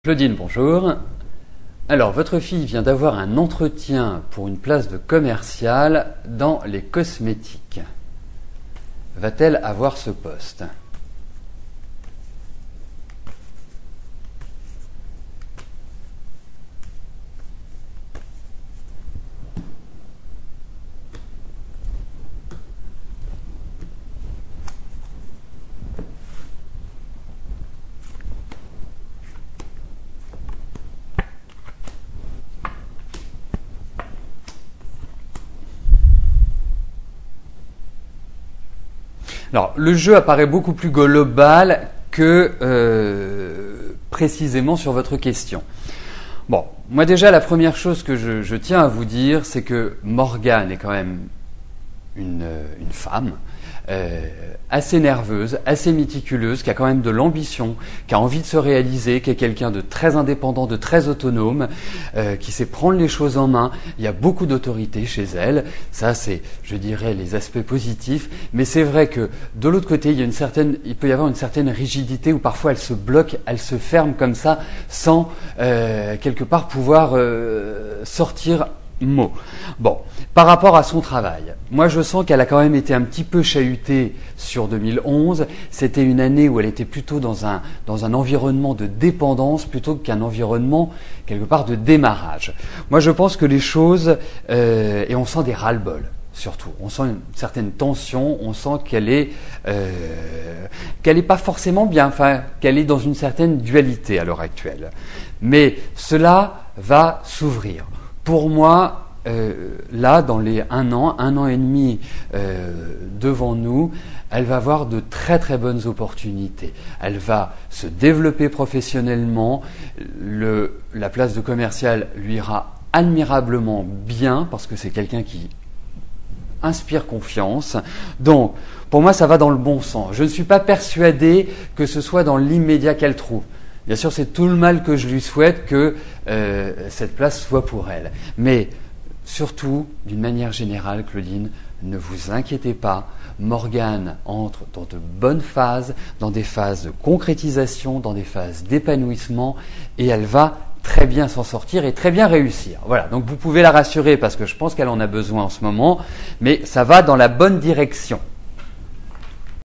Claudine, bonjour. Alors, votre fille vient d'avoir un entretien pour une place de commercial dans les cosmétiques. Va-t-elle avoir ce poste ? Alors, le jeu apparaît beaucoup plus global que précisément sur votre question. Bon, moi déjà, la première chose que je tiens à vous dire, c'est que Morgane est quand même une femme assez nerveuse, assez méticuleuse, qui a quand même de l'ambition, qui a envie de se réaliser, qui est quelqu'un de très indépendant, de très autonome, qui sait prendre les choses en main. Il y a beaucoup d'autorité chez elle. Ça, c'est, je dirais, les aspects positifs. Mais c'est vrai que de l'autre côté, il peut y avoir une certaine rigidité où parfois elle se bloque, elle se ferme comme ça, sans quelque part pouvoir sortir mot. Bon, par rapport à son travail, moi je sens qu'elle a quand même été un petit peu chahutée sur 2011. C'était une année où elle était plutôt dans un environnement de dépendance plutôt qu'un environnement quelque part de démarrage. Moi je pense que les choses, et on sent des ras-le-bol. Surtout, on sent une certaine tension, on sent qu'elle est pas forcément bien, enfin qu'elle est dans une certaine dualité à l'heure actuelle. Mais cela va s'ouvrir. Pour moi, là, dans les un an et demi devant nous, elle va avoir de très très bonnes opportunités. Elle va se développer professionnellement. La place de commercial lui ira admirablement bien parce que c'est quelqu'un qui inspire confiance. Donc, pour moi, ça va dans le bon sens. Je ne suis pas persuadé que ce soit dans l'immédiat qu'elle trouve. Bien sûr, c'est tout le mal que je lui souhaite que cette place soit pour elle. Mais surtout, d'une manière générale, Claudine, ne vous inquiétez pas. Morgane entre dans de bonnes phases, dans des phases de concrétisation, dans des phases d'épanouissement, et elle va très bien s'en sortir et très bien réussir. Voilà, donc vous pouvez la rassurer parce que je pense qu'elle en a besoin en ce moment, mais ça va dans la bonne direction.